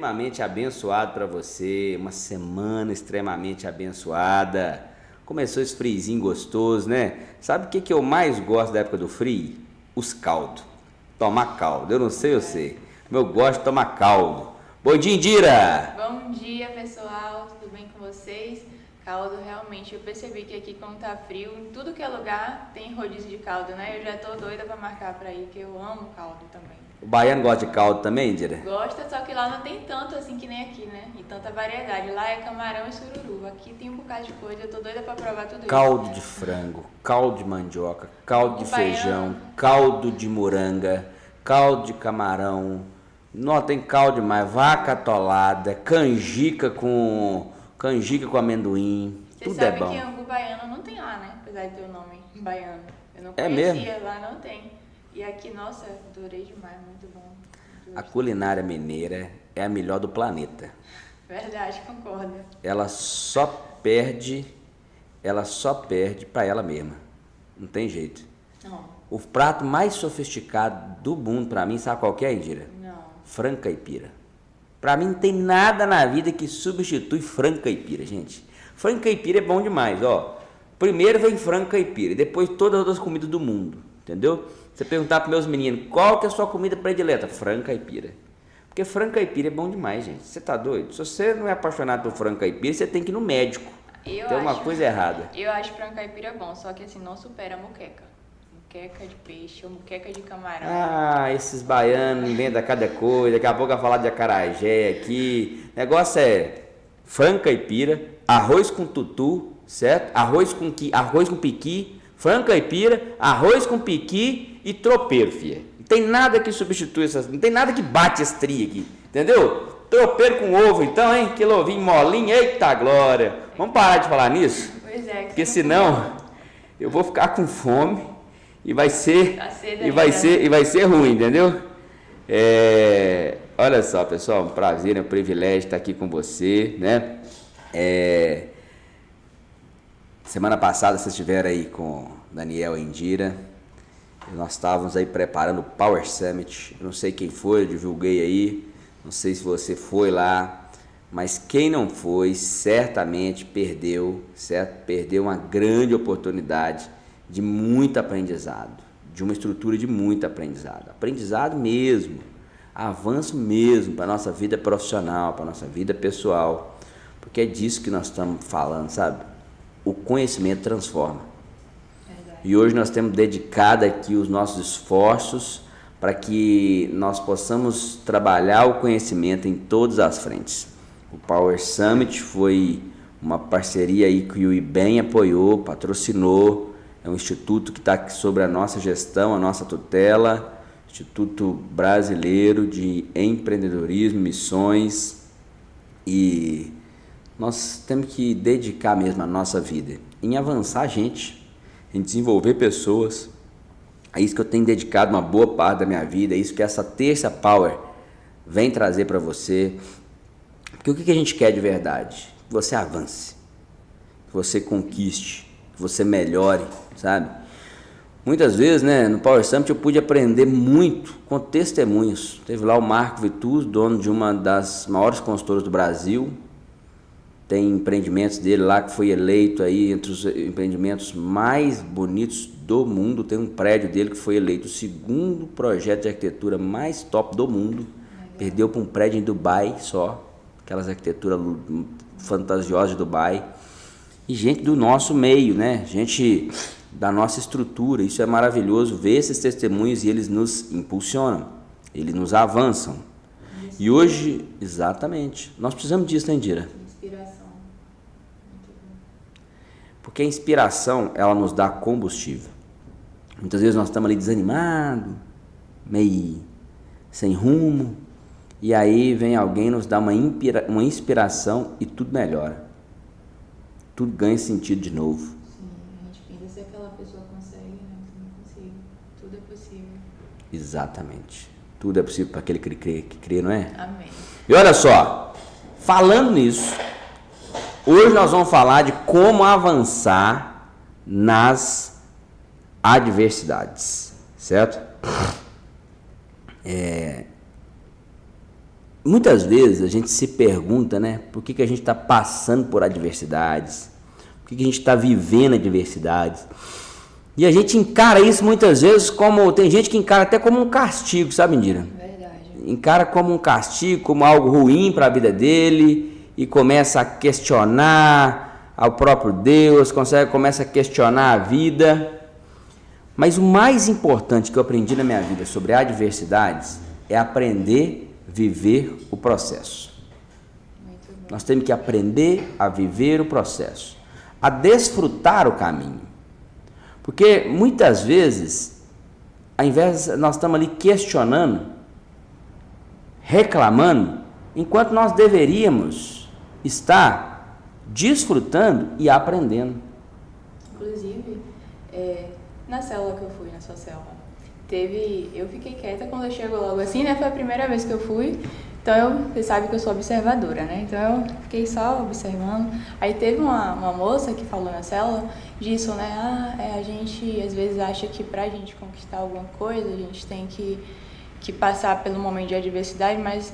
Extremamente abençoado para você, uma semana extremamente abençoada. Começou esse friozinho gostoso, né? Sabe o que eu mais gosto da época do frio? Os caldos. Tomar caldo. Eu não sei, eu sei. Mas eu gosto de tomar caldo. Bom dia, Indira! Bom dia, pessoal. Tudo bem com vocês? Caldo, realmente, eu percebi que aqui quando tá frio, em tudo que é lugar tem rodízio de caldo, né? Eu já tô doida pra marcar pra ir, porque eu amo caldo também. O baiano gosta de caldo também, Indira? Gosta, só que lá não tem tanto assim que nem aqui, né? E tanta variedade. Lá é camarão e sururu. Aqui tem um bocado de coisa, eu tô doida pra provar tudo isso. Caldo de frango, caldo de mandioca, caldo de feijão, baiano. caldo de moranga, caldo de camarão. Não, tem caldo demais, vaca atolada, canjica com amendoim, Você tudo é sabe bom. que angu baiano não tem lá, né? Apesar de ter o nome baiano. Eu não É conhecia, mesmo? lá não tem. E aqui, nossa, adorei demais, muito bom. Muito A gostoso. culinária mineira é a melhor do planeta. Verdade, concordo. Ela só perde para ela mesma. Não tem jeito. Não, O prato mais sofisticado do mundo para mim, sabe qual que é, Indira? não. Frango caipira. Pra mim não tem nada na vida que substitui frango caipira, gente. Frango caipira é bom demais, ó. Primeiro vem frango caipira, depois todas as outras comidas do mundo, entendeu? Você perguntar para meus meninos, qual que é a sua comida predileta? Frango caipira. Porque frango caipira é bom demais, gente. Você tá doido? Se você não é apaixonado por frango caipira, você tem que ir no médico. Tem uma coisa errada. Eu acho frango caipira bom, só que assim, não supera a moqueca. Moqueca de peixe ou moqueca de camarão. Ah, esses baianos inventam cada coisa. Daqui a pouco vai falar de acarajé aqui. O negócio é frango caipira, arroz com tutu, certo? Arroz com piqui, frango caipira, arroz com piqui e tropeiro, filha. Não tem nada que substitui essas, não tem nada que bate esse trio aqui, entendeu? Tropeiro com ovo então, hein? Aquele ovinho molinho, eita glória. Vamos parar de falar nisso? Pois é, que Porque você não senão eu vou ficar com fome e vai ser Tá cedo e vai ser ruim, entendeu? Olha só, pessoal, um prazer, um privilégio estar aqui com você, né? Semana passada vocês estiveram aí com Daniel e Indira. Nós estávamos aí preparando o Power Summit. Eu não sei quem foi, eu divulguei aí. Não sei se você foi lá, mas quem não foi, certamente perdeu, certo? Perdeu uma grande oportunidade de muito aprendizado, de uma estrutura de muito aprendizado. Aprendizado mesmo, avanço mesmo para a nossa vida profissional, para a nossa vida pessoal, porque é disso que nós estamos falando, sabe? O conhecimento transforma. E hoje nós temos dedicado aqui os nossos esforços para que nós possamos trabalhar o conhecimento em todas as frentes. O Power Summit foi uma parceria aí que o IBEM apoiou, patrocinou. É um instituto que está sob a nossa gestão, a nossa tutela, Instituto Brasileiro de Empreendedorismo e Missões, e nós temos que dedicar mesmo a nossa vida em avançar a gente, em desenvolver pessoas. É isso que eu tenho dedicado uma boa parte da minha vida, é isso que essa Terça Power vem trazer para você. Porque o que a gente quer de verdade? Que você avance, que você conquiste, que você melhore, sabe? Muitas vezes, né, no Power Summit eu pude aprender muito com testemunhos. Teve lá o Marco Vituz, dono de uma das maiores consultoras do Brasil. Tem empreendimentos dele lá que foi eleito aí entre os empreendimentos mais bonitos do mundo. Tem um prédio dele que foi eleito o segundo projeto de arquitetura mais top do mundo. Perdeu para um prédio em Dubai só, aquelas arquiteturas fantasiosas de Dubai. E gente do nosso meio, né? Gente da nossa estrutura. Isso é maravilhoso ver esses testemunhos, e eles nos impulsionam, eles nos avançam. E hoje, exatamente, nós precisamos disso, né, Indira? Inspiração. Muito bom. Porque a inspiração, ela nos dá combustível. Muitas vezes nós estamos ali desanimados, meio sem rumo, e aí vem alguém nos dá uma inspiração e tudo melhora. Tudo ganha sentido de novo. Sim, a gente pensa se aquela pessoa consegue, né? Eu não consigo. Tudo é possível. Exatamente. Tudo é possível para aquele que crê, não é? Amém. E olha só, falando nisso, hoje nós vamos falar de como avançar nas adversidades, certo? muitas vezes a gente se pergunta, né, por que a gente está passando por adversidades, por que a gente está vivendo adversidades. E a gente encara isso muitas vezes como, tem gente que encara até como um castigo, sabe, Indira? Verdade. Encara como um castigo, como algo ruim para a vida dele e começa a questionar ao próprio Deus, começa a questionar a vida. Mas o mais importante que eu aprendi na minha vida sobre adversidades é aprender a viver o processo. Nós temos que aprender a viver o processo, a desfrutar o caminho. Porque muitas vezes, ao invés nós estamos ali questionando, reclamando, enquanto nós deveríamos estar desfrutando e aprendendo. Inclusive, na célula que eu fui, na sua célula, eu fiquei quieta quando eu chego logo assim, né? Foi a primeira vez que eu fui. Então, você sabe que eu sou observadora, né? Então, eu fiquei só observando. Aí teve uma moça que falou na célula disso, né? A gente, às vezes, acha que pra gente conquistar alguma coisa, a gente tem que passar pelo momento de adversidade, mas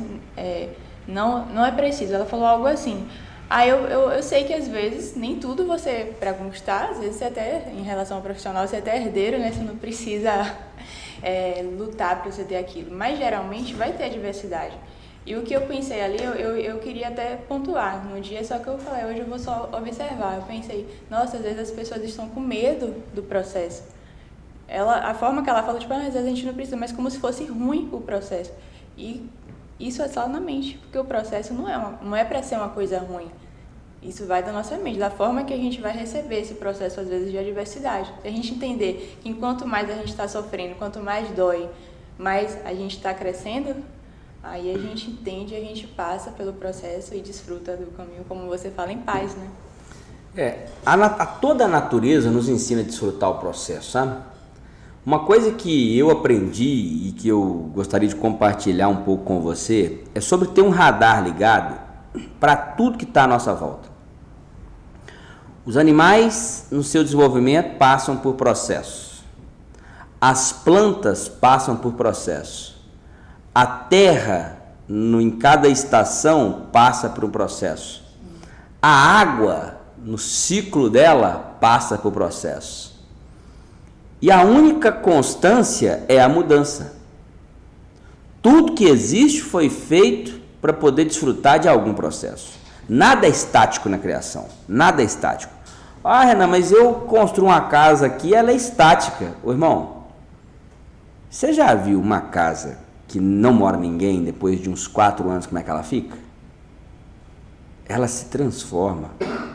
não é preciso. Ela falou algo assim. Aí eu sei que, às vezes, nem tudo você, pra conquistar, às vezes, você até, em relação ao profissional, você é até herdeiro, né? Você não precisa lutar pra você ter aquilo. Mas, geralmente, vai ter adversidade. E o que eu pensei ali, eu queria até pontuar no dia, só que eu falei, hoje eu vou só observar. Eu pensei, nossa, às vezes as pessoas estão com medo do processo. A forma que ela falou, tipo, às vezes a gente não precisa, mas como se fosse ruim o processo. E isso é só na mente, porque o processo não é para ser uma coisa ruim. Isso vai da nossa mente, da forma que a gente vai receber esse processo, às vezes, de adversidade. Se a gente entender que quanto mais a gente está sofrendo, quanto mais dói, mais a gente está crescendo, aí a gente entende, a gente passa pelo processo e desfruta do caminho, como você fala, em paz, né? Toda a natureza nos ensina a desfrutar o processo, sabe? Uma coisa que eu aprendi e que eu gostaria de compartilhar um pouco com você é sobre ter um radar ligado para tudo que está à nossa volta. Os animais, no seu desenvolvimento, passam por processos. As plantas passam por processos. A terra, em cada estação, passa por um processo. A água, no ciclo dela, passa por processo. E a única constância é a mudança. Tudo que existe foi feito para poder desfrutar de algum processo. Nada é estático na criação. Nada é estático. Ah, Renan, mas eu construo uma casa aqui, ela é estática. Ô, irmão, você já viu uma casa que não mora ninguém, depois de uns 4 anos, como é que ela fica? Ela se transforma.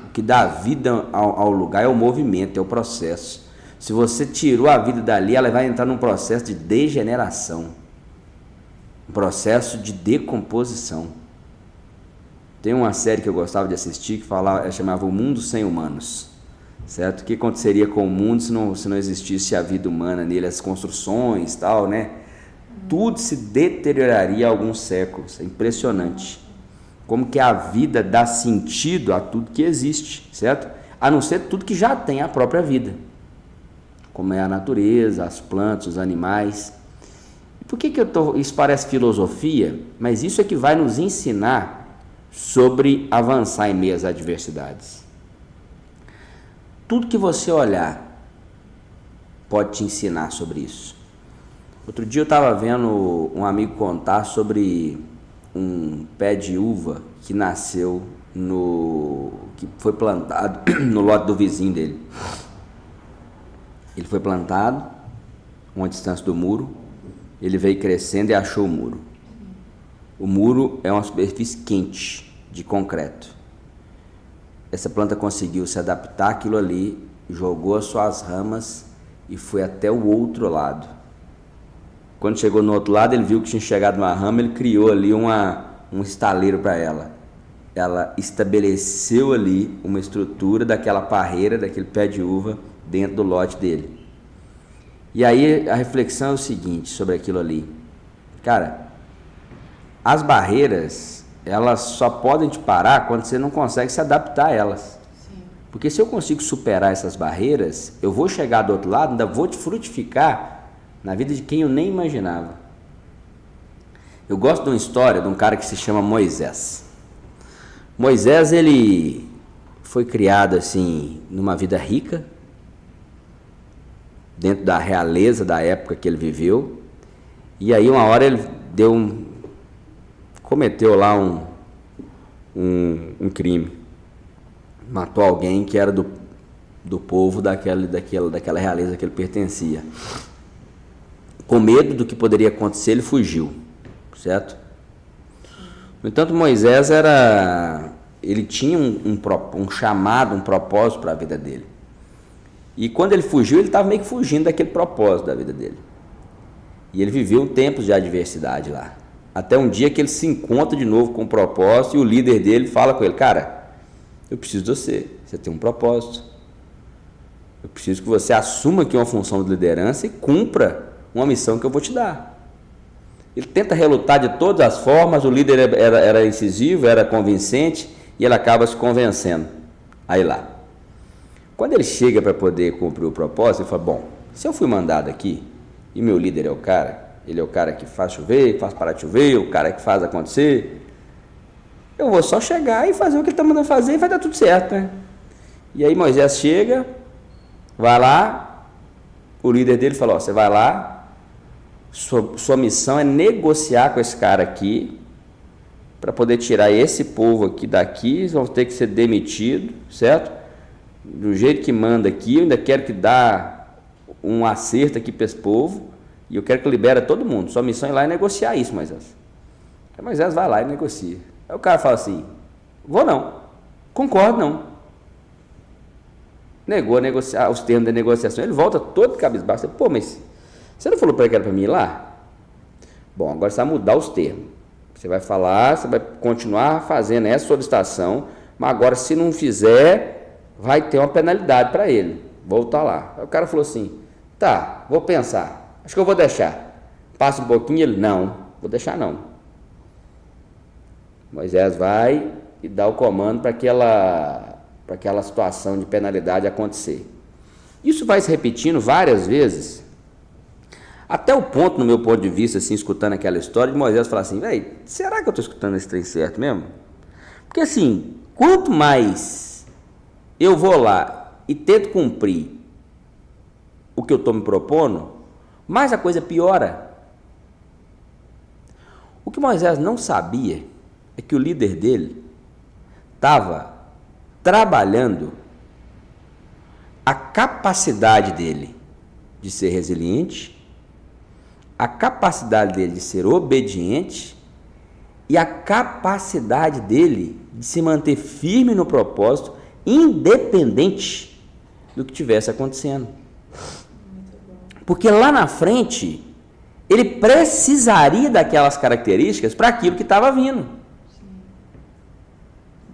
O que dá vida ao lugar é o movimento, é o processo. Se você tirou a vida dali, ela vai entrar num processo de degeneração, um processo de decomposição. Tem uma série que eu gostava de assistir que chamava O Mundo Sem Humanos, certo? O que aconteceria com o mundo se não existisse a vida humana nele, as construções e tal, né? Tudo se deterioraria há alguns séculos. É impressionante como que a vida dá sentido a tudo que existe, certo? A não ser tudo que já tem a própria vida, como é a natureza, as plantas, os animais. E por que isso parece filosofia, mas isso é que vai nos ensinar sobre avançar em meio às adversidades. Tudo que você olhar pode te ensinar sobre isso. Outro dia eu estava vendo um amigo contar sobre um pé de uva que nasceu que foi plantado no lote do vizinho dele. Ele foi plantado uma distância do muro, ele veio crescendo e achou o muro. O muro é uma superfície quente de concreto. Essa planta conseguiu se adaptar àquilo ali, jogou as suas ramas e foi até o outro lado. Quando chegou no outro lado, ele viu que tinha chegado uma rama, ele criou ali um estaleiro para ela. Ela estabeleceu ali uma estrutura daquela parreira, daquele pé de uva, dentro do lote dele. E aí a reflexão é o seguinte sobre aquilo ali. Cara, as barreiras, elas só podem te parar quando você não consegue se adaptar a elas. Sim. Porque se eu consigo superar essas barreiras, eu vou chegar do outro lado, ainda vou te frutificar na vida de quem eu nem imaginava. Eu gosto de uma história de um cara que se chama Moisés. Moisés, ele foi criado assim, numa vida rica, dentro da realeza da época que ele viveu. E aí uma hora ele cometeu lá um crime. Matou alguém que era do povo daquela realeza que ele pertencia. Com medo do que poderia acontecer, ele fugiu, certo? No entanto, Moisés ele tinha um chamado, um propósito para a vida dele. E quando ele fugiu, ele estava meio que fugindo daquele propósito da vida dele. E ele viveu tempos de adversidade lá. Até um dia que ele se encontra de novo com um propósito e o líder dele fala com ele: cara, eu preciso de você, você tem um propósito. Eu preciso que você assuma aqui uma função de liderança e cumpra uma missão que eu vou te dar. Ele tenta relutar de todas as formas, o líder era incisivo, era convincente, e ele acaba se convencendo. Aí lá. Quando ele chega para poder cumprir o propósito, ele fala: bom, se eu fui mandado aqui, e meu líder é o cara, ele é o cara que faz chover, faz parar de chover, o cara que faz acontecer, eu vou só chegar e fazer o que ele está mandando fazer e vai dar tudo certo, né? E aí Moisés chega, vai lá, o líder dele fala: ó, você vai lá, sua missão é negociar com esse cara aqui, para poder tirar esse povo aqui daqui, eles vão ter que ser demitidos, certo? Do jeito que manda aqui, eu ainda quero que dá um acerto aqui para esse povo, e eu quero que libera todo mundo. Sua missão é ir lá e negociar isso, Moisés. Aí Moisés vai lá e negocia. Aí o cara fala assim: vou não, concordo não. Negou negociar os termos da negociação. Ele volta todo cabisbaixo. Pô, mas você não falou para ele que era para mim ir lá? Bom, agora você vai mudar os termos. Você vai falar, você vai continuar fazendo essa solicitação, mas agora se não fizer, vai ter uma penalidade para ele. Voltar lá. Aí o cara falou assim: tá, vou pensar, acho que eu vou deixar. Passa um pouquinho, ele: não, vou deixar não. Moisés vai e dá o comando para aquela situação de penalidade acontecer. Isso vai se repetindo várias vezes, até o ponto, no meu ponto de vista, assim, escutando aquela história, de Moisés falar assim: velho, será que eu estou escutando esse trem certo mesmo? Porque assim, quanto mais eu vou lá e tento cumprir o que eu estou me propondo, mais a coisa piora. O que Moisés não sabia é que o líder dele estava trabalhando a capacidade dele de ser resiliente, a capacidade dele de ser obediente e a capacidade dele de se manter firme no propósito, independente do que tivesse acontecendo. Porque lá na frente, ele precisaria daquelas características para aquilo que estava vindo. Sim.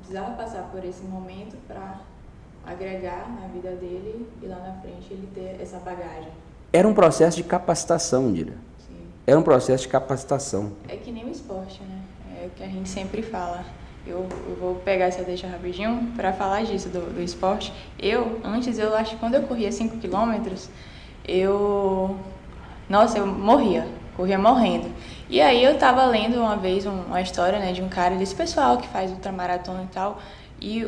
Precisava passar por esse momento para agregar na vida dele e lá na frente ele ter essa bagagem. Era um processo de capacitação, Dira. Era um processo de capacitação. É que nem o esporte, né? É o que a gente sempre fala. Eu vou pegar essa deixa rapidinho para falar disso, do esporte. Antes, eu acho que quando eu corria 5 quilômetros, eu morria, corria morrendo. E aí eu tava lendo uma vez uma história, né, de um cara desse pessoal que faz ultramaratona e tal, e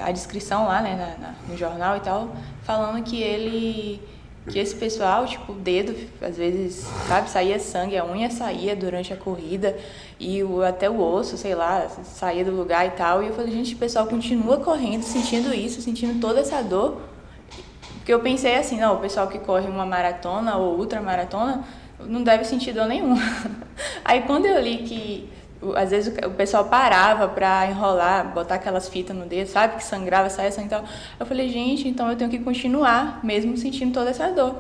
a descrição lá, né, no jornal e tal, falando que esse pessoal, tipo, o dedo, às vezes, sabe, saía sangue, a unha saía durante a corrida e até o osso, sei lá, saía do lugar e tal. E eu falei: gente, o pessoal continua correndo, sentindo isso, sentindo toda essa dor. Porque eu pensei assim: não, o pessoal que corre uma maratona ou ultramaratona não deve sentir dor nenhuma. Aí quando eu li que às vezes o pessoal parava pra enrolar, botar aquelas fitas no dedo, sabe, que sangrava, saia sangue e tal, eu falei: gente, então eu tenho que continuar mesmo sentindo toda essa dor.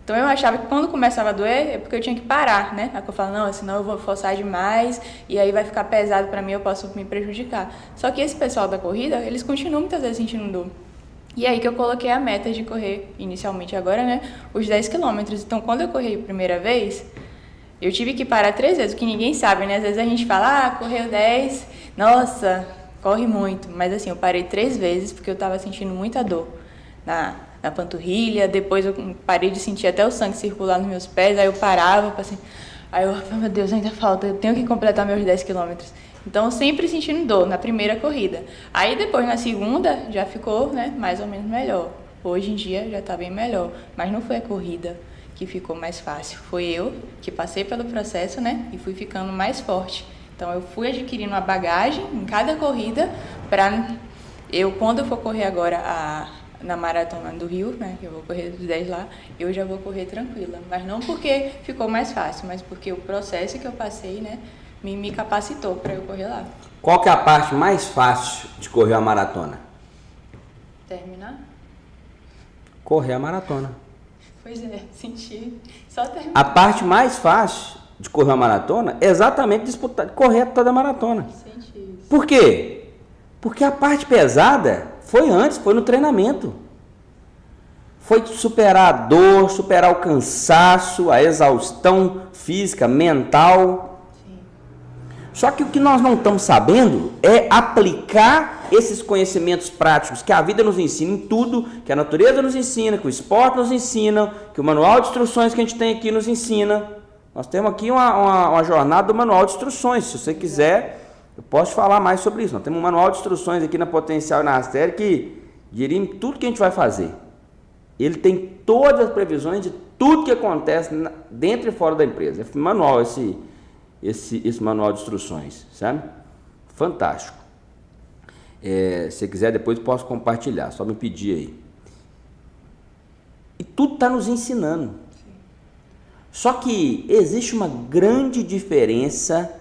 Então eu achava que quando começava a doer é porque eu tinha que parar, né? Aí eu falo: não, senão eu vou forçar demais e aí vai ficar pesado pra mim, eu posso me prejudicar. Só que esse pessoal da corrida, eles continuam muitas vezes sentindo dor. E aí que eu coloquei a meta de correr, inicialmente agora, né, os 10 quilômetros. Então quando eu corri a primeira vez, eu tive que parar 3 vezes, o que ninguém sabe, né? Às vezes a gente fala: correu 10, nossa, corre muito. Mas assim, eu parei 3 vezes porque eu tava sentindo muita dor na panturrilha. Depois eu parei de sentir até o sangue circular nos meus pés, aí eu parava, assim. Aí eu, meu Deus, ainda falta, eu tenho que completar meus 10 quilômetros. Então, sempre sentindo dor na primeira corrida. Aí, depois, na segunda, já ficou, né, mais ou menos melhor. Hoje em dia, já tá bem melhor. Mas não foi a corrida que ficou mais fácil. Foi eu que passei pelo processo, né, e fui ficando mais forte. Então, eu fui adquirindo uma bagagem em cada corrida para eu, quando eu for correr agora na maratona do Rio, né, que eu vou correr os 10 lá, eu já vou correr tranquila. Mas não porque ficou mais fácil, mas porque o processo que eu passei, né, me capacitou para eu correr lá. Qual que é a parte mais fácil de correr a maratona? Terminar? Correr a maratona. Pois é, senti. Só terminar. A parte mais fácil de correr a maratona é exatamente disputar, correr toda a maratona. Senti isso. Por quê? Porque a parte pesada foi antes, foi no treinamento. Foi superar a dor, superar o cansaço, a exaustão física, mental. Só que o que nós não estamos sabendo é aplicar esses conhecimentos práticos que a vida nos ensina em tudo, que a natureza nos ensina, que o esporte nos ensina, que o manual de instruções que a gente tem aqui nos ensina. Nós temos aqui uma jornada do manual de instruções. Se você quiser, eu posso falar mais sobre isso. Nós temos um manual de instruções aqui na Potencial e na Astéria que dirime tudo que a gente vai fazer. Ele tem todas as previsões de tudo que acontece dentro e fora da empresa. É manual esse manual de instruções, sabe? Fantástico. Se quiser, depois posso compartilhar, só me pedir aí. E tudo está nos ensinando. Sim. Só que existe uma grande diferença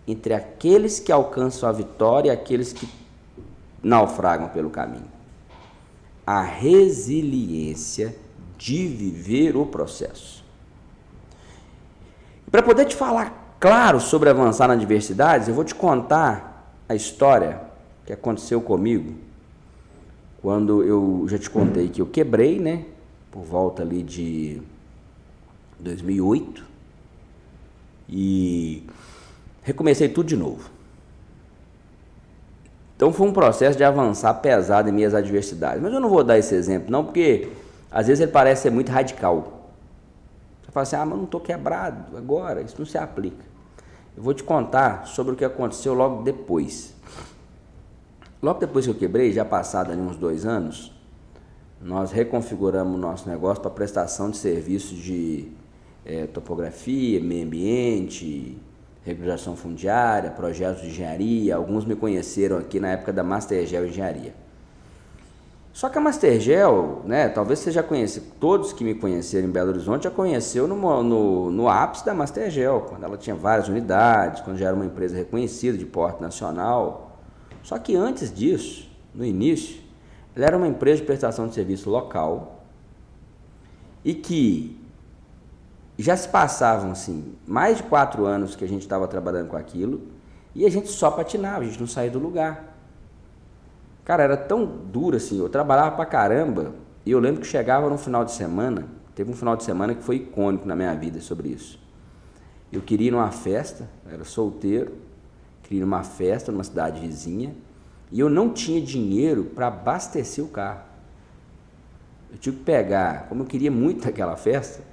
entre aqueles que alcançam a vitória e aqueles que naufragam pelo caminho. A resiliência de viver o processo. Para poder te falar claro sobre avançar na adversidade, eu vou te contar a história que aconteceu comigo quando eu já te contei que eu quebrei, né, por volta ali de 2008 e recomecei tudo de novo. Então foi um processo de avançar pesado em minhas adversidades, mas eu não vou dar esse exemplo não, porque às vezes ele parece ser muito radical. Você fala assim, mas não estou quebrado agora, isso não se aplica. Eu vou te contar sobre o que aconteceu logo depois. Logo depois que eu quebrei, já passado ali uns 2 anos, nós reconfiguramos o nosso negócio para prestação de serviços de topografia, meio ambiente, regularização fundiária, projetos de engenharia. Alguns me conheceram aqui na época da Mastergel Engenharia. Só que a Mastergel, né, talvez você já conheça, todos que me conheceram em Belo Horizonte já conheceu no ápice da Mastergel, quando ela tinha várias unidades, quando já era uma empresa reconhecida de porte nacional. Só que antes disso, no início, ela era uma empresa de prestação de serviço local e que já se passavam assim, mais de 4 anos que a gente estava trabalhando com aquilo e a gente só patinava, a gente não saía do lugar. Cara, era tão duro assim, eu trabalhava pra caramba e eu lembro que chegava no final de semana, teve um final de semana que foi icônico na minha vida sobre isso. Eu queria ir numa festa, eu era solteiro, queria ir numa festa numa cidade vizinha e eu não tinha dinheiro para abastecer o carro. Eu tive que pegar, como eu queria muito aquela festa,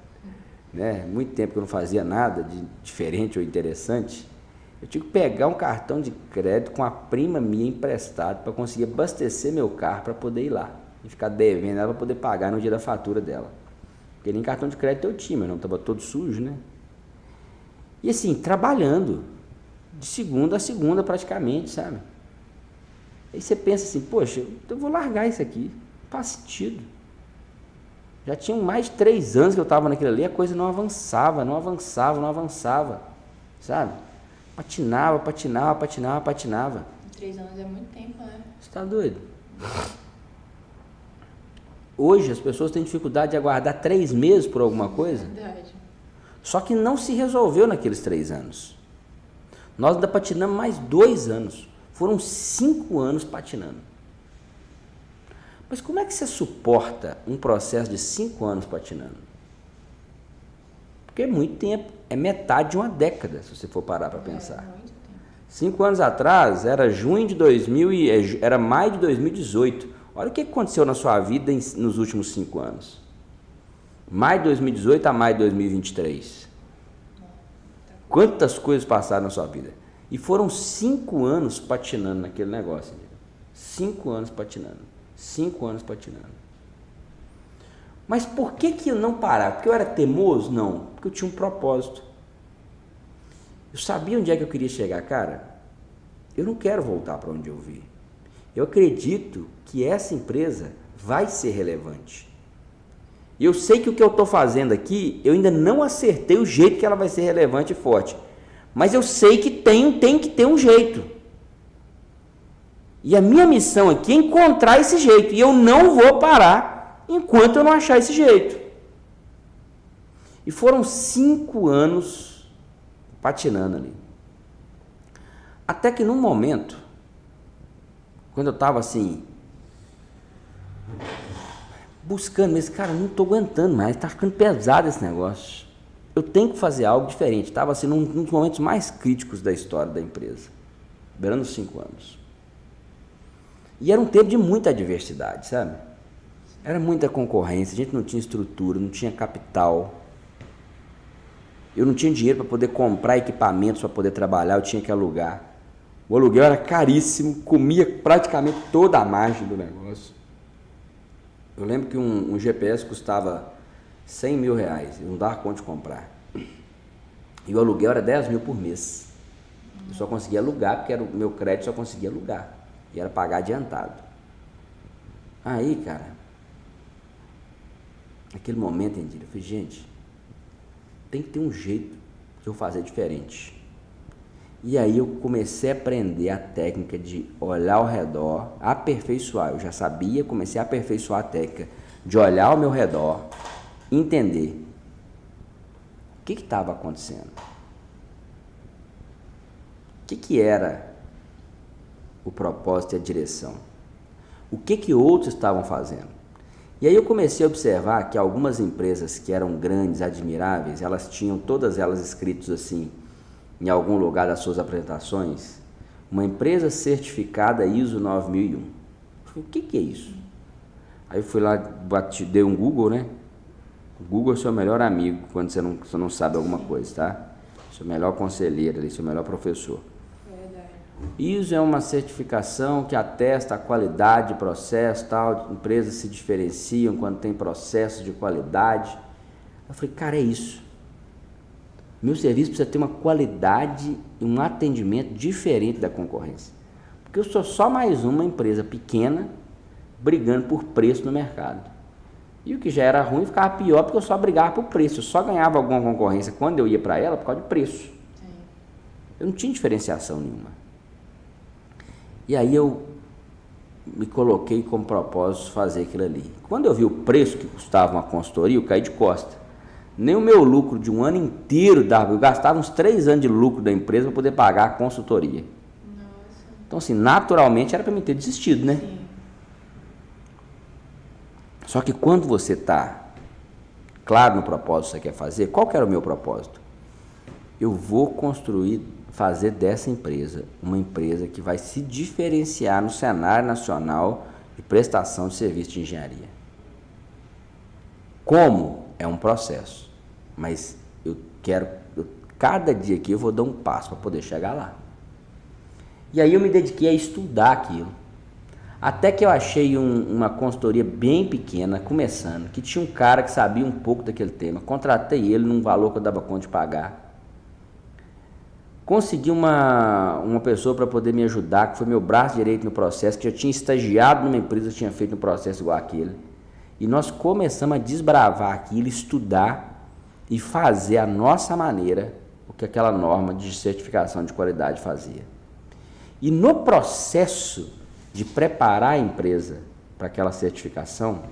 né, muito tempo que eu não fazia nada de diferente ou interessante, eu tive que pegar um cartão de crédito com a prima minha emprestado para conseguir abastecer meu carro para poder ir lá e ficar devendo ela para poder pagar no dia da fatura dela. Porque nem cartão de crédito eu tinha, meu nome estava todo sujo, né? E assim, trabalhando de segunda a segunda praticamente, sabe? Aí você pensa assim, poxa, eu vou largar isso aqui, não faz sentido. Já tinham mais de 3 anos que eu estava naquilo ali, a coisa não avançava, sabe? Patinava. 3 anos é muito tempo, né? Você está doido? Hoje as pessoas têm dificuldade de aguardar 3 meses por alguma coisa. Verdade. Só que não se resolveu naqueles 3 anos. Nós ainda patinamos mais 2 anos. Foram 5 anos patinando. Mas como é que você suporta um processo de 5 anos patinando? Porque é muito tempo. É metade de uma década, se você for parar para pensar. Muito tempo. 5 anos atrás, era era maio de 2018. Olha o que aconteceu na sua vida nos últimos 5 anos. Maio de 2018 a maio de 2023. Muita Quantas coisas passaram na sua vida? E foram 5 anos patinando naquele negócio. 5 anos patinando. 5 anos patinando. Mas por que eu não parava? Porque eu era teimoso? Não. Porque eu tinha um propósito. Eu sabia onde é que eu queria chegar, cara. Eu não quero voltar para onde eu vim. Eu acredito que essa empresa vai ser relevante. E eu sei que o que eu estou fazendo aqui, eu ainda não acertei o jeito que ela vai ser relevante e forte. Mas eu sei que tem que ter um jeito. E a minha missão aqui é encontrar esse jeito. E eu não vou parar enquanto eu não achar esse jeito. E foram 5 anos patinando ali. Até que num momento, quando eu estava assim, buscando, mas cara, não estou aguentando mais, está ficando pesado esse negócio. Eu tenho que fazer algo diferente. Estava assim, num dos momentos mais críticos da história da empresa, beirando os 5 anos. E era um tempo de muita adversidade, sabe? Era muita concorrência, a gente não tinha estrutura, não tinha capital. Eu não tinha dinheiro para poder comprar equipamentos para poder trabalhar, eu tinha que alugar. O aluguel era caríssimo, comia praticamente toda a margem do negócio. Eu lembro que um GPS custava 100 mil reais, eu não dava conta de comprar. E o aluguel era 10 mil por mês. Eu só conseguia alugar, porque era o meu crédito só conseguia alugar. E era pagar adiantado. Aí, cara, naquele momento, eu falei, gente, tem que ter um jeito de eu fazer diferente. E aí eu comecei a aprender a técnica de olhar ao redor, aperfeiçoar. Eu já sabia, comecei a aperfeiçoar a técnica de olhar ao meu redor, entender o que estava acontecendo. O que era o propósito e a direção? O que outros estavam fazendo? E aí eu comecei a observar que algumas empresas que eram grandes, admiráveis, elas tinham todas elas escritas assim, em algum lugar das suas apresentações, uma empresa certificada ISO 9001. Eu falei, o que é isso? Aí eu fui lá, dei um Google, né? O Google é seu melhor amigo quando você não sabe alguma coisa, tá? Seu melhor conselheiro ali, seu melhor professor. ISO é uma certificação que atesta a qualidade de processo, tal, empresas se diferenciam quando tem processo de qualidade. Eu falei, cara, é isso. Meu serviço precisa ter uma qualidade e um atendimento diferente da concorrência. Porque eu sou só mais uma empresa pequena brigando por preço no mercado. E o que já era ruim ficava pior porque eu só brigava por preço. Eu só ganhava alguma concorrência quando eu ia para ela por causa de preço. Sim. Eu não tinha diferenciação nenhuma. E aí eu me coloquei como propósito fazer aquilo ali. Quando eu vi o preço que custava uma consultoria, eu caí de costa. Nem o meu lucro de um ano inteiro dava. Eu gastava uns 3 anos de lucro da empresa para poder pagar a consultoria. Nossa. Então, assim, naturalmente era para mim ter desistido, né? Sim. Só que quando você está claro no propósito que você quer fazer, qual que era o meu propósito? Eu vou fazer dessa empresa uma empresa que vai se diferenciar no cenário nacional de prestação de serviço de engenharia. Como? É um processo, mas cada dia aqui eu vou dar um passo para poder chegar lá. E aí eu me dediquei a estudar aquilo, até que eu achei uma consultoria bem pequena, começando, que tinha um cara que sabia um pouco daquele tema, contratei ele num valor que eu dava conta de pagar. Consegui uma pessoa para poder me ajudar, que foi meu braço direito no processo, que já tinha estagiado numa empresa que tinha feito um processo igual aquele. E nós começamos a desbravar aquilo, estudar e fazer a nossa maneira o que aquela norma de certificação de qualidade fazia. E no processo de preparar a empresa para aquela certificação,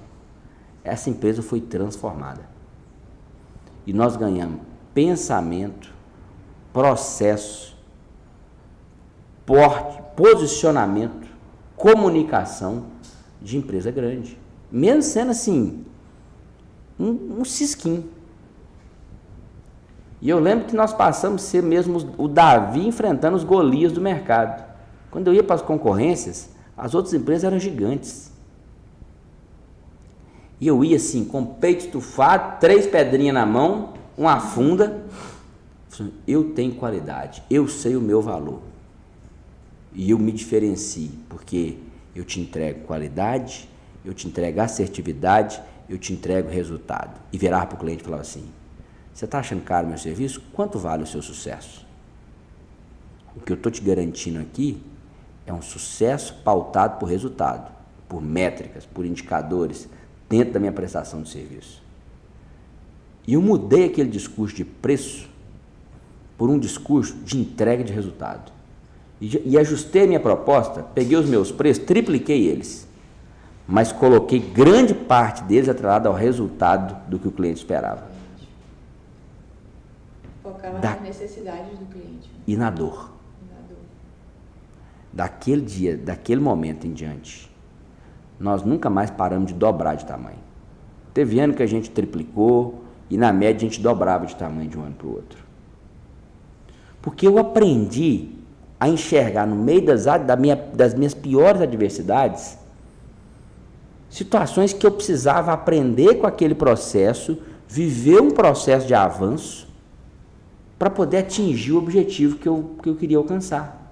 essa empresa foi transformada. E nós ganhamos pensamento, processo, porte, posicionamento, comunicação de empresa grande. Mesmo sendo assim, um cisquinho. E eu lembro que nós passamos a ser mesmo o Davi enfrentando os Golias do mercado. Quando eu ia para as concorrências, as outras empresas eram gigantes. E eu ia assim, com o peito estufado, 3 pedrinhas na mão, uma funda, Eu tenho qualidade, eu sei o meu valor. E eu me diferencio, porque eu te entrego qualidade, eu te entrego assertividade, eu te entrego resultado. E virar para o cliente e falar assim: você está achando caro o meu serviço? Quanto vale o seu sucesso? O que eu estou te garantindo aqui é um sucesso pautado por resultado, por métricas, por indicadores, dentro da minha prestação de serviço. E eu mudei aquele discurso de preço por um discurso de entrega de resultado. E ajustei a minha proposta, peguei os meus preços, tripliquei eles, mas coloquei grande parte deles atrelado ao resultado do que o cliente esperava. Focava nas necessidades do cliente. E na dor. Daquele dia, daquele momento em diante, nós nunca mais paramos de dobrar de tamanho. Teve ano que a gente triplicou e na média a gente dobrava de tamanho de um ano para o outro. Porque eu aprendi a enxergar no meio das minhas piores adversidades situações que eu precisava aprender com aquele processo, viver um processo de avanço para poder atingir o objetivo que eu queria alcançar.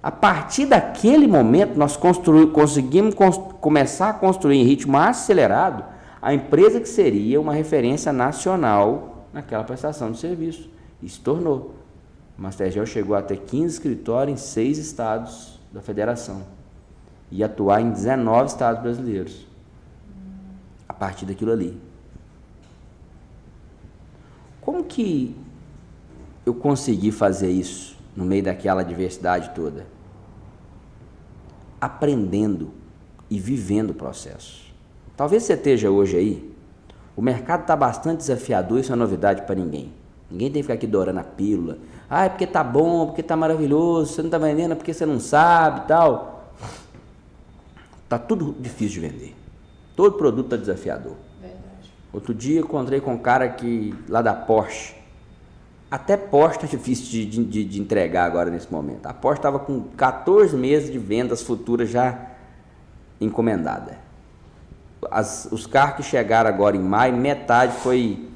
A partir daquele momento, nós conseguimos começar a construir em ritmo acelerado a empresa que seria uma referência nacional naquela prestação de serviço. E se tornou. O Mastergel chegou a ter 15 escritórios em 6 estados da federação e atuar em 19 estados brasileiros a partir daquilo ali. Como que eu consegui fazer isso no meio daquela adversidade toda? Aprendendo e vivendo o processo. Talvez você esteja hoje aí, o mercado está bastante desafiador, isso não é novidade para ninguém. Ninguém tem que ficar aqui dourando a pílula. É porque tá bom, porque tá maravilhoso, você não está vendendo é porque você não sabe e tal. Tá tudo difícil de vender. Todo produto está desafiador. Verdade. Outro dia eu encontrei com um cara lá da Porsche. Até Porsche está difícil de entregar agora nesse momento. A Porsche estava com 14 meses de vendas futuras já encomendada. Os carros que chegaram agora em maio, metade foi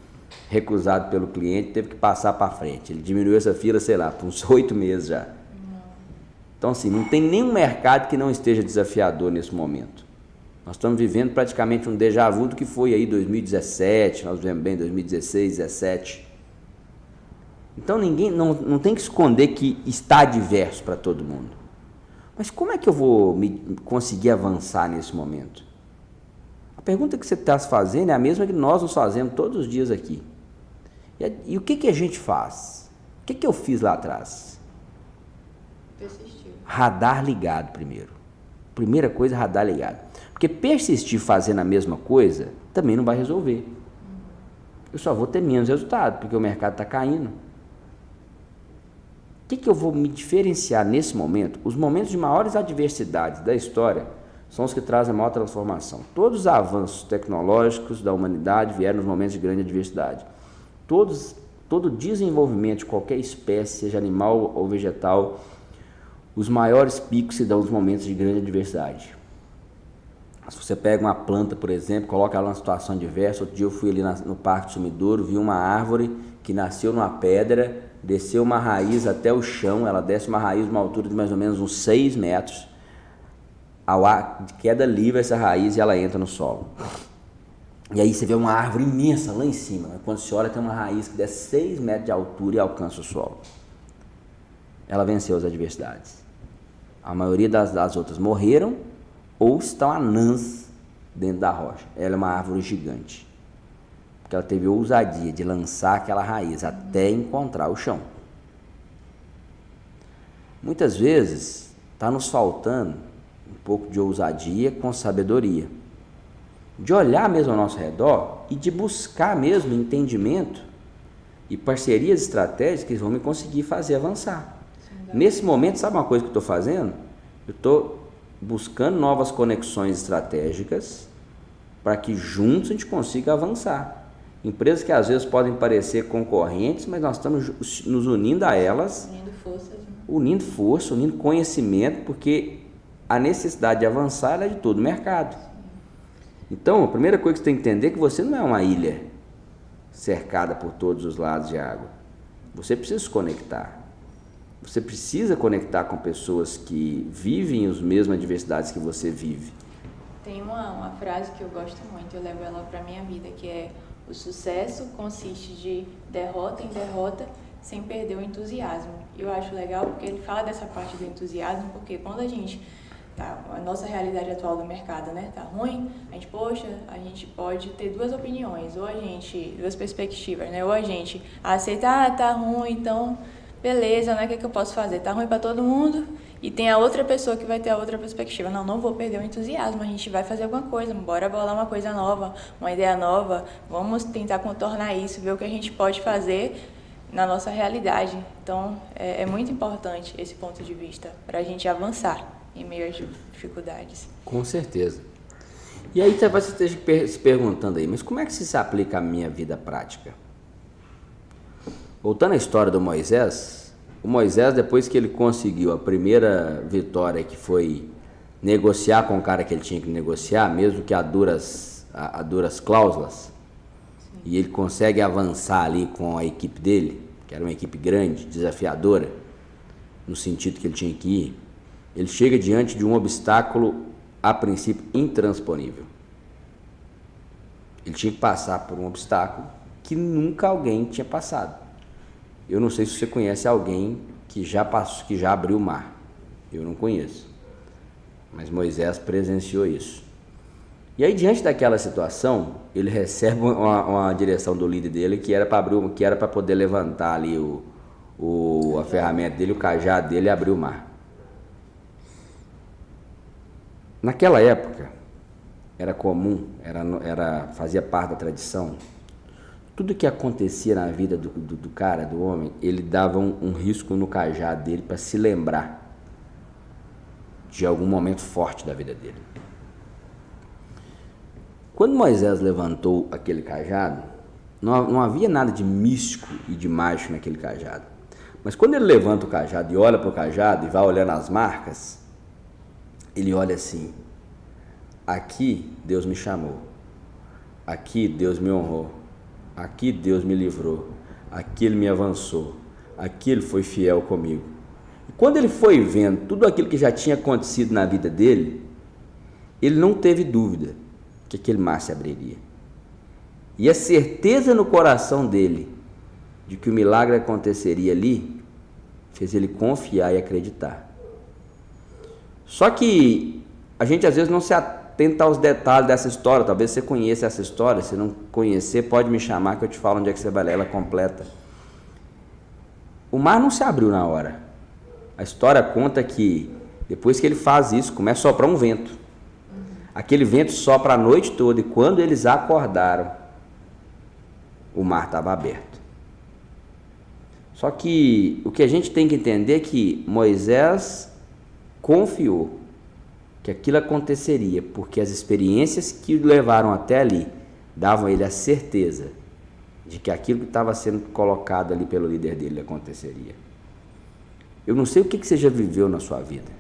recusado pelo cliente, teve que passar para frente. Ele diminuiu essa fila, sei lá, por uns 8 meses já. Então, assim, não tem nenhum mercado que não esteja desafiador nesse momento. Nós estamos vivendo praticamente um déjà vu do que foi aí 2017, nós vivemos bem 2016, 2017. Então, ninguém não tem que esconder que está adverso para todo mundo. Mas como é que eu vou conseguir avançar nesse momento? A pergunta que você está se fazendo é a mesma que nós nos fazemos todos os dias aqui. E o que a gente faz? O que eu fiz lá atrás? Persistiu. Radar ligado primeiro. Primeira coisa, radar ligado. Porque persistir fazendo a mesma coisa também não vai resolver. Eu só vou ter menos resultado, porque o mercado está caindo. O que eu vou me diferenciar nesse momento? Os momentos de maiores adversidades da história são os que trazem a maior transformação. Todos os avanços tecnológicos da humanidade vieram nos momentos de grande adversidade. Todo desenvolvimento de qualquer espécie, seja animal ou vegetal, os maiores picos se dão nos momentos de grande adversidade. Se você pega uma planta, por exemplo, coloca ela numa situação adversa. Outro dia eu fui ali no Parque do Sumidouro, vi uma árvore que nasceu numa pedra, desceu uma raiz até o chão, ela desce uma raiz de uma altura de mais ou menos uns 6 metros, de queda livre essa raiz e ela entra no solo. E aí você vê uma árvore imensa lá em cima, né? Quando você olha tem uma raiz que desce 6 metros de altura e alcança o solo. Ela venceu as adversidades. A maioria das outras morreram ou estão anãs dentro da rocha. Ela é uma árvore gigante, porque ela teve ousadia de lançar aquela raiz até encontrar o chão. Muitas vezes está nos faltando um pouco de ousadia com sabedoria, de olhar mesmo ao nosso redor e de buscar mesmo entendimento e parcerias estratégicas que vão me conseguir fazer avançar. Nesse momento, sabe uma coisa que eu estou fazendo? Eu estou buscando novas conexões estratégicas para que juntos a gente consiga avançar. Empresas que às vezes podem parecer concorrentes, mas nós estamos nos unindo a elas, unindo força, unindo conhecimento, porque a necessidade de avançar ela é de todo o mercado. Então, a primeira coisa que você tem que entender é que você não é uma ilha cercada por todos os lados de água. Você precisa se conectar. Você precisa conectar com pessoas que vivem as mesmas adversidades que você vive. Tem uma frase que eu gosto muito, eu levo ela para minha vida, que é: o sucesso consiste de derrota em derrota sem perder o entusiasmo. E eu acho legal porque ele fala dessa parte do entusiasmo, porque quando a nossa realidade atual do mercado, né, tá ruim, a gente pode ter duas opiniões, duas perspectivas, né, ou a gente aceita, tá ruim, então, beleza, né, o que eu posso fazer? Tá ruim para todo mundo, e tem a outra pessoa que vai ter a outra perspectiva, não vou perder o entusiasmo, a gente vai fazer alguma coisa, bora bolar uma coisa nova, uma ideia nova, vamos tentar contornar isso, ver o que a gente pode fazer na nossa realidade. Então, é muito importante esse ponto de vista para a gente avançar em meio às dificuldades. Com certeza. E aí talvez você esteja se perguntando aí, mas como é que isso se aplica à minha vida prática? Voltando à história do Moisés, o Moisés, depois que ele conseguiu a primeira vitória, que foi negociar com o cara que ele tinha que negociar, mesmo que a duras cláusulas, e ele consegue avançar ali com a equipe dele, que era uma equipe grande, desafiadora, no sentido que ele tinha que ir, ele chega diante de um obstáculo, a princípio, intransponível. Ele tinha que passar por um obstáculo que nunca alguém tinha passado. Eu não sei se você conhece alguém que já passou, que já abriu o mar. Eu não conheço. Mas Moisés presenciou isso. E aí, diante daquela situação, ele recebe uma direção do líder dele que era para poder levantar ali a ferramenta dele, o cajado dele, e abrir o mar. Naquela época, era comum, fazia parte da tradição, tudo que acontecia na vida do cara, do homem, ele dava um risco no cajado dele para se lembrar de algum momento forte da vida dele. Quando Moisés levantou aquele cajado, não havia nada de místico e de mágico naquele cajado. Mas quando ele levanta o cajado e olha para o cajado e vai olhando as marcas, ele olha assim: aqui Deus me chamou, aqui Deus me honrou, aqui Deus me livrou, aqui Ele me avançou, aqui Ele foi fiel comigo. E quando ele foi vendo tudo aquilo que já tinha acontecido na vida dele, ele não teve dúvida que aquele mar se abriria. E a certeza no coração dele de que o milagre aconteceria ali, fez ele confiar e acreditar. Só que a gente às vezes não se atenta aos detalhes dessa história. Talvez você conheça essa história. Se não conhecer, pode me chamar que eu te falo onde é que você vai ler ela completa. O mar não se abriu na hora. A história conta que depois que ele faz isso, começa a soprar um vento. Aquele vento sopra a noite toda, e quando eles acordaram, o mar estava aberto. Só que o que a gente tem que entender é que Moisés confiou que aquilo aconteceria, porque as experiências que o levaram até ali davam a ele a certeza de que aquilo que estava sendo colocado ali pelo líder dele aconteceria. Eu não sei o que você já viveu na sua vida,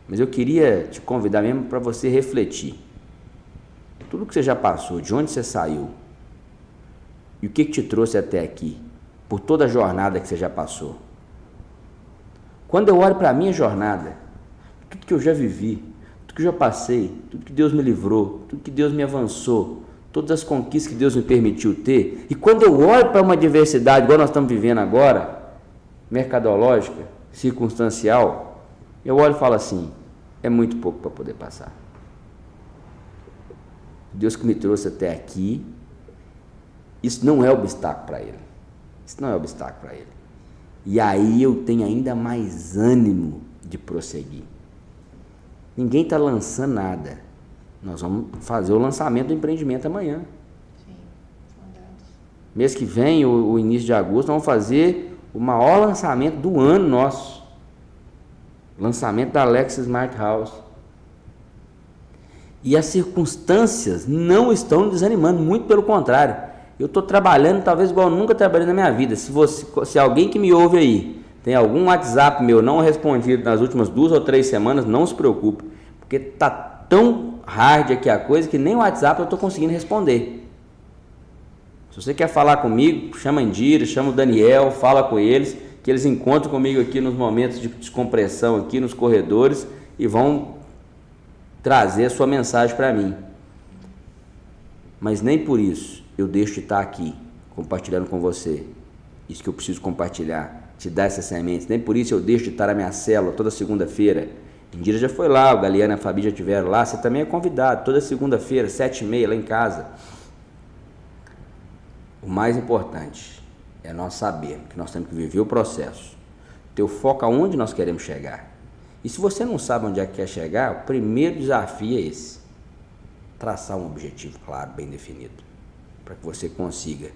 mas eu queria te convidar mesmo para você refletir. Tudo que você já passou, de onde você saiu, e o que te trouxe até aqui, por toda a jornada que você já passou. Quando eu olho para a minha jornada, tudo que eu já vivi, tudo que eu já passei, tudo que Deus me livrou, tudo que Deus me avançou, todas as conquistas que Deus me permitiu ter, e quando eu olho para uma adversidade, igual nós estamos vivendo agora, mercadológica, circunstancial, eu olho e falo assim: é muito pouco para poder passar. Deus que me trouxe até aqui, isso não é obstáculo para Ele. Isso não é obstáculo para Ele. E aí eu tenho ainda mais ânimo de prosseguir. Ninguém está lançando nada. Nós vamos fazer o lançamento do empreendimento amanhã. Sim, saudades. Mês que vem, o início de agosto, nós vamos fazer o maior lançamento do ano nosso. Lançamento da Alex Smart House. E as circunstâncias não estão desanimando, muito pelo contrário. Eu estou trabalhando talvez igual eu nunca trabalhei na minha vida. Se alguém que me ouve aí tem algum WhatsApp meu não respondido nas últimas 2 ou 3 semanas, não se preocupe, porque está tão hard aqui a coisa que nem o WhatsApp eu estou conseguindo responder. Se você quer falar comigo, chama a Indira, chama o Daniel, fala com eles, que eles encontram comigo aqui nos momentos de descompressão, aqui nos corredores, e vão trazer a sua mensagem para mim. Mas nem por isso eu deixo de estar aqui, compartilhando com você isso que eu preciso compartilhar, te dar essas sementes. Nem por isso eu deixo de estar na minha célula toda segunda-feira. Indira já foi lá, o Galeano e a Fabi já estiveram lá. Você também é convidado, toda segunda-feira, 7h30, lá em casa. O mais importante é nós sabermos que nós temos que viver o processo, ter o foco aonde nós queremos chegar. E se você não sabe onde é que quer chegar, o primeiro desafio é esse: traçar um objetivo claro, bem definido, para que você consiga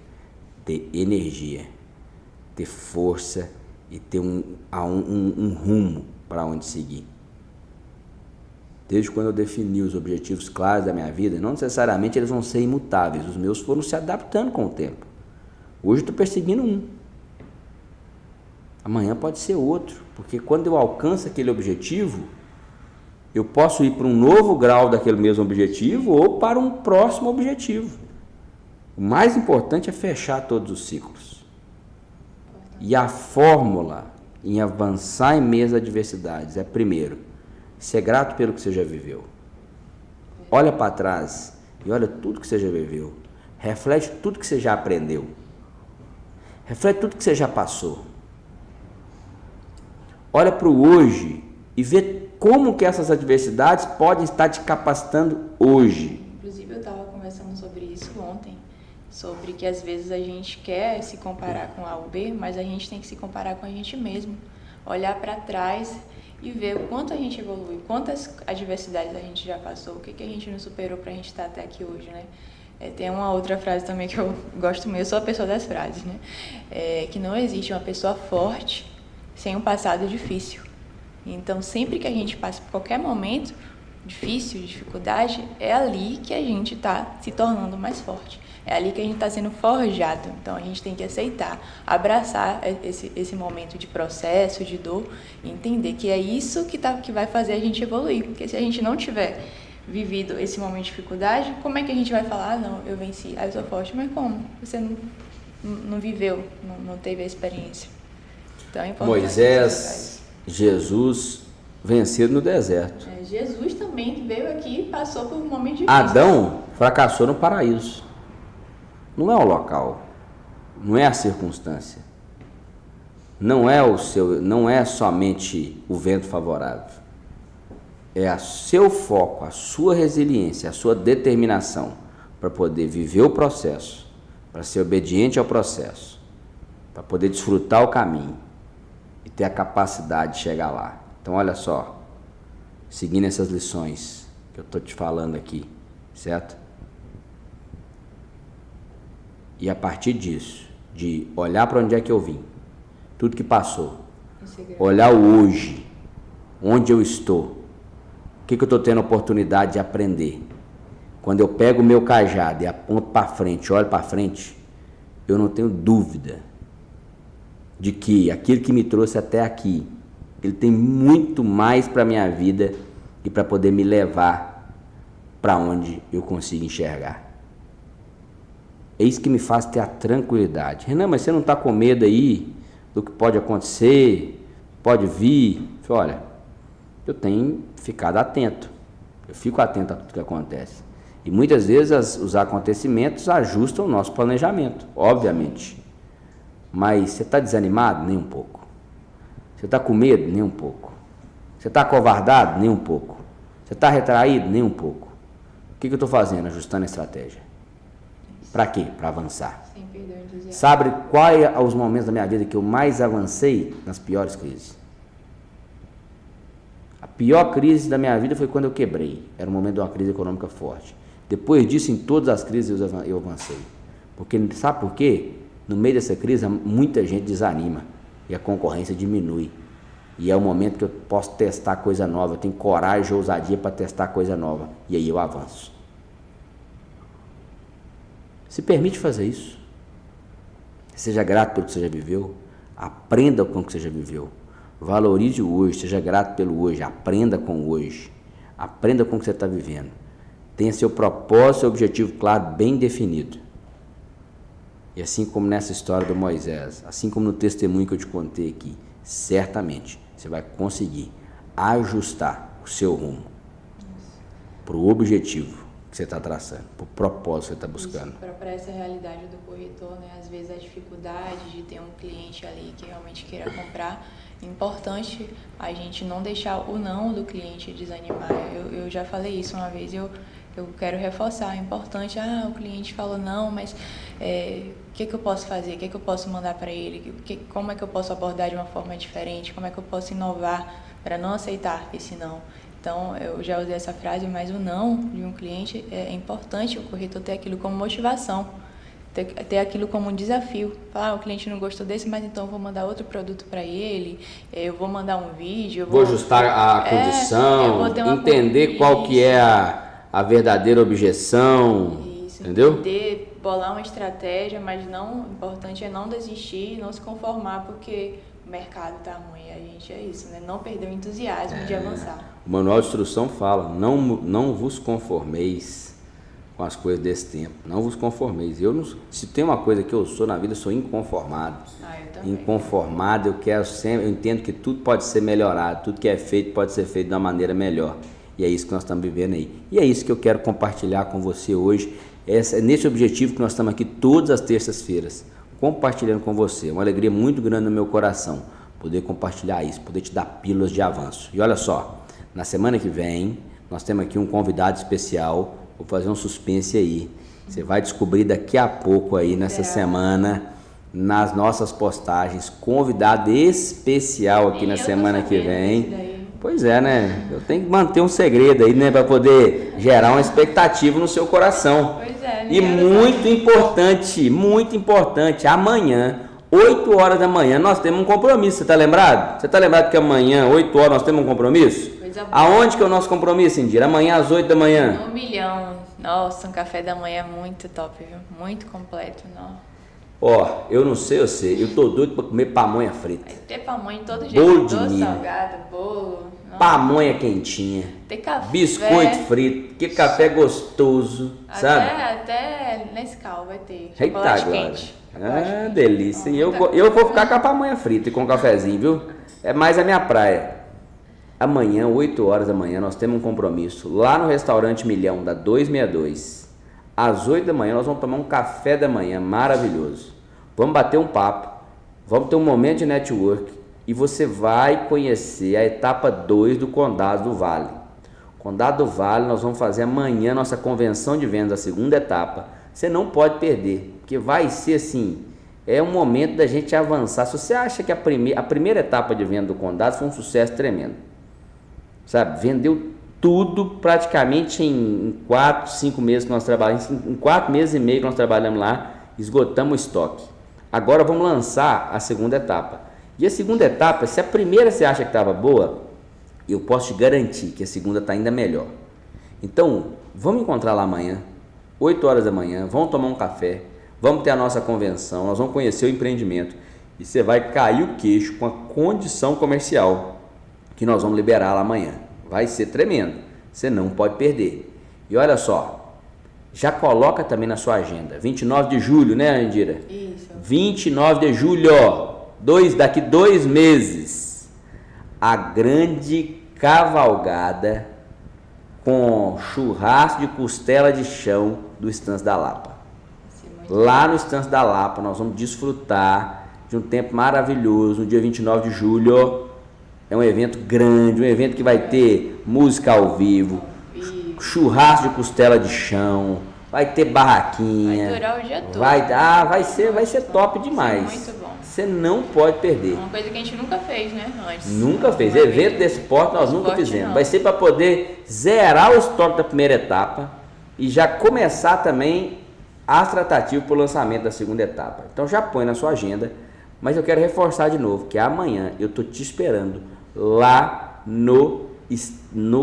ter energia, ter força e ter um rumo para onde seguir. Desde quando eu defini os objetivos claros da minha vida, não necessariamente eles vão ser imutáveis, os meus foram se adaptando com o tempo. Hoje eu estou perseguindo um, amanhã pode ser outro, porque quando eu alcanço aquele objetivo, eu posso ir para um novo grau daquele mesmo objetivo ou para um próximo objetivo. O mais importante é fechar todos os ciclos. E a fórmula em avançar em meio às adversidades é, primeiro, ser grato pelo que você já viveu. Olha para trás e olha tudo que você já viveu. Reflete tudo que você já aprendeu. Reflete tudo que você já passou. Olha para o hoje e vê como que essas adversidades podem estar te capacitando hoje. Inclusive eu estava conversando sobre isso ontem, sobre que às vezes a gente quer se comparar com A ou B, mas a gente tem que se comparar com a gente mesmo. Olhar para trás e ver o quanto a gente evolui, quantas adversidades a gente já passou, o que a gente não superou para a gente estar até aqui hoje, né? Tem uma outra frase também que eu gosto muito, eu sou a pessoa das frases, né? Que não existe uma pessoa forte sem um passado difícil. Então, sempre que a gente passa por qualquer momento difícil, dificuldade, é ali que a gente está se tornando mais forte. É ali que a gente está sendo forjado. Então, a gente tem que aceitar, abraçar esse momento de processo, de dor, e entender que é isso que vai fazer a gente evoluir. Porque se a gente não tiver vivido esse momento de dificuldade, como é que a gente vai falar, não, eu venci, eu sou forte, mas como? Você não viveu, não teve a experiência. Então, é importante. Moisés, Jesus venceram no deserto. Jesus também veio aqui e passou por um momento difícil. Adão fracassou no paraíso. Não é o local, não é a circunstância, não é somente o vento favorável. É o seu foco, a sua resiliência, a sua determinação para poder viver o processo, para ser obediente ao processo, para poder desfrutar o caminho e ter a capacidade de chegar lá. Então, olha só, seguindo essas lições que eu estou te falando aqui, certo? E a partir disso, de olhar para onde é que eu vim, tudo que passou, olhar o hoje, onde eu estou, o que eu estou tendo a oportunidade de aprender. Quando eu pego o meu cajado e aponto para frente, olho para frente, eu não tenho dúvida de que aquilo que me trouxe até aqui, ele tem muito mais para a minha vida e para poder me levar para onde eu consigo enxergar. É isso que me faz ter a tranquilidade. Renan, mas você não está com medo aí do que pode acontecer, pode vir? Olha, eu tenho ficado atento. Eu fico atento a tudo que acontece. E muitas vezes os acontecimentos ajustam o nosso planejamento, obviamente. Mas você está desanimado? Nem um pouco. Você está com medo? Nem um pouco. Você está acovardado? Nem um pouco. Você está retraído? Nem um pouco. O que eu estou fazendo? Ajustando a estratégia. Para quê? Para avançar. Sem perder o entusiasmo. Sabe quais são os momentos da minha vida que eu mais avancei? Nas piores crises. A pior crise da minha vida foi quando eu quebrei. Era o momento de uma crise econômica forte. Depois disso, em todas as crises eu avancei. Porque, sabe por quê? No meio dessa crise, muita gente desanima e a concorrência diminui. E é o momento que eu posso testar coisa nova. Eu tenho coragem e ousadia para testar coisa nova. E aí eu avanço. Se permite fazer isso. Seja grato pelo que você já viveu. Aprenda com o que você já viveu. Valorize o hoje. Seja grato pelo hoje. Aprenda com o hoje. Aprenda com o que você está vivendo. Tenha seu propósito e objetivo claro, bem definido. E assim como nessa história do Moisés, assim como no testemunho que eu te contei aqui, certamente você vai conseguir ajustar o seu rumo para o objetivo que você está traçando, para o propósito que você está buscando. Para essa realidade do corretor, né? Às vezes a dificuldade de ter um cliente ali que realmente queira comprar, é importante a gente não deixar o não do cliente desanimar. Eu já falei isso uma vez, eu quero reforçar, é importante, o cliente falou não, mas o que eu posso fazer, o que eu posso mandar para ele, como é que eu posso abordar de uma forma diferente, como é que eu posso inovar para não aceitar esse não. Então, eu já usei essa frase, mas o não de um cliente é importante o corretor ter aquilo como motivação, ter aquilo como um desafio. Falar, o cliente não gostou desse, mas então eu vou mandar outro produto para ele, eu vou mandar um vídeo. Vou ajustar a condição, entender qual que é a verdadeira objeção, isso, entendeu? Entender, bolar uma estratégia, mas o importante é não desistir, não se conformar, porque o mercado tá ruim, a gente é isso, né? Não perder o entusiasmo de avançar. O manual de instrução fala, não vos conformeis com as coisas desse tempo, não vos conformeis. Se tem uma coisa que eu sou na vida, eu sou inconformado. Eu também. Inconformado, eu entendo que tudo pode ser melhorado, tudo que é feito pode ser feito de uma maneira melhor. E é isso que nós estamos vivendo aí. E é isso que eu quero compartilhar com você hoje, é nesse objetivo que nós estamos aqui todas as terças-feiras, compartilhando com você. Uma alegria muito grande no meu coração poder compartilhar isso, poder te dar pílulas de avanço. E olha só, na semana que vem nós temos aqui um convidado especial. Vou fazer um suspense aí, você vai descobrir daqui a pouco aí nessa semana, nas nossas postagens, convidado especial aqui na semana que vem. Pois é, né? Eu tenho que manter um segredo aí, né? Para poder gerar uma expectativa no seu coração. Pois é. E muito importante, amanhã, 8 horas da manhã, nós temos um compromisso. Você tá lembrado? Você tá lembrado que amanhã, 8 horas, nós temos um compromisso? Aonde que é o nosso compromisso, Indira? Amanhã às 8 da manhã. 1 milhão. Nossa, um café da manhã muito top, viu? Muito completo, não. Eu não sei, eu tô doido pra comer pamonha frita. Vai ter pamonha de todo jeito. Bolo de doce, milho. salgado, bolo. Nossa. Pamonha quentinha. Tem café. Biscoito frito. Que café gostoso, sabe? Até Nescau vai ter. Eita, Chocolate agora. quente. Delícia. E eu vou ficar com a pamonha frita e com o cafezinho, viu? É mais a minha praia. Amanhã, 8 horas da manhã, nós temos um compromisso lá no restaurante Milhão, da 262. Às 8 da manhã, nós vamos tomar um café da manhã maravilhoso. Vamos bater um papo, vamos ter um momento de network e você vai conhecer a etapa 2 do Condado do Vale. Condado do Vale, nós vamos fazer amanhã nossa convenção de vendas, a segunda etapa. Você não pode perder, porque vai ser assim, é um momento da gente avançar. Se você acha que a primeira etapa de venda do Condado foi um sucesso tremendo, sabe, vendeu tudo praticamente em 4, 5 meses que nós trabalhamos, em 4 meses e meio que nós trabalhamos lá, esgotamos o estoque. Agora vamos lançar a segunda etapa. E a segunda etapa, se a primeira você acha que estava boa, eu posso te garantir que a segunda está ainda melhor. Então, vamos encontrar lá amanhã, 8 horas da manhã, vamos tomar um café, vamos ter a nossa convenção, nós vamos conhecer o empreendimento e você vai cair o queixo com a condição comercial que nós vamos liberar lá amanhã. Vai ser tremendo, você não pode perder. E olha só, já coloca também na sua agenda, 29 de julho, né, Andira? Isso. 29 de julho, daqui 2 meses, a grande cavalgada com churrasco de costela de chão do Estância da Lapa. Lá no Estância da Lapa, nós vamos desfrutar de um tempo maravilhoso, no dia 29 de julho. É um evento grande, um evento que vai ter música ao vivo, churrasco de costela de chão, vai ter barraquinha. Vai durar o dia todo. Vai ser top demais. Muito bom. Você não pode perder. Uma coisa que a gente nunca fez, né? Antes. Nunca fez. Evento desse porte nós nunca fizemos. Não. Vai ser para poder zerar o estoque da primeira etapa e já começar também as tratativas para o lançamento da segunda etapa. Então já põe na sua agenda. Mas eu quero reforçar de novo que amanhã eu estou te esperando lá no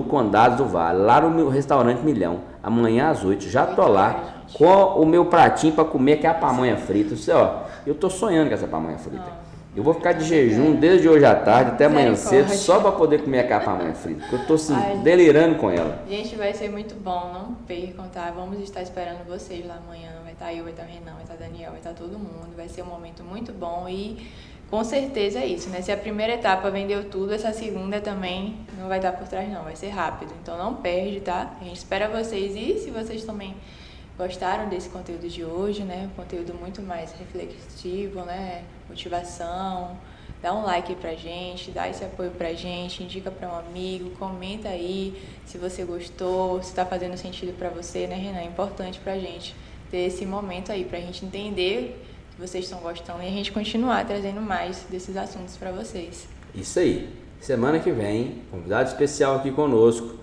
Condado do Vale, lá no meu restaurante Milhão. Amanhã às 8, já tô lá com o meu pratinho para comer, que é a pamonha frita. Você, eu tô sonhando com essa pamonha frita. Eu vou ficar de jejum desde hoje à tarde até amanhã cedo, Misericórdia. só para poder comer a capamanha frita. Porque eu tô assim, Ai. delirando com ela. Gente, vai ser muito bom, não percam, tá? Vamos estar esperando vocês lá amanhã. Vai estar eu, vai estar o Renan, vai estar o Daniel, vai estar todo mundo. Vai ser um momento muito bom e com certeza é isso, né? Se a primeira etapa vendeu tudo, essa segunda também não vai estar por trás não, vai ser rápido. Então não perde, tá? A gente espera vocês e se vocês também gostaram desse conteúdo de hoje, né? Um conteúdo muito mais reflexivo, né? Motivação. Dá um like pra gente, dá esse apoio pra gente, indica pra um amigo, comenta aí se você gostou, se tá fazendo sentido pra você, né, Renan? É importante pra gente ter esse momento aí, pra gente entender que vocês estão gostando e a gente continuar trazendo mais desses assuntos pra vocês. Isso aí. Semana que vem, convidado especial aqui conosco.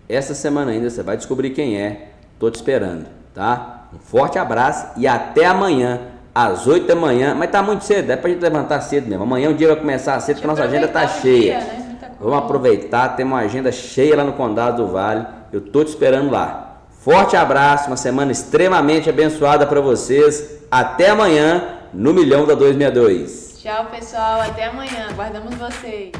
Essa semana ainda você vai descobrir quem é. Tô te esperando, tá? Um forte abraço e até amanhã, às 8 da manhã. Mas tá muito cedo, é pra gente levantar cedo mesmo. Amanhã o dia vai começar cedo, porque a nossa agenda tá cheia. Dia, né? Muita coisa. Vamos aproveitar, temos uma agenda cheia lá no Condado do Vale. Eu tô te esperando lá. Forte abraço, uma semana extremamente abençoada para vocês. Até amanhã no Milhão da 262. Tchau, pessoal. Até amanhã. Aguardamos vocês.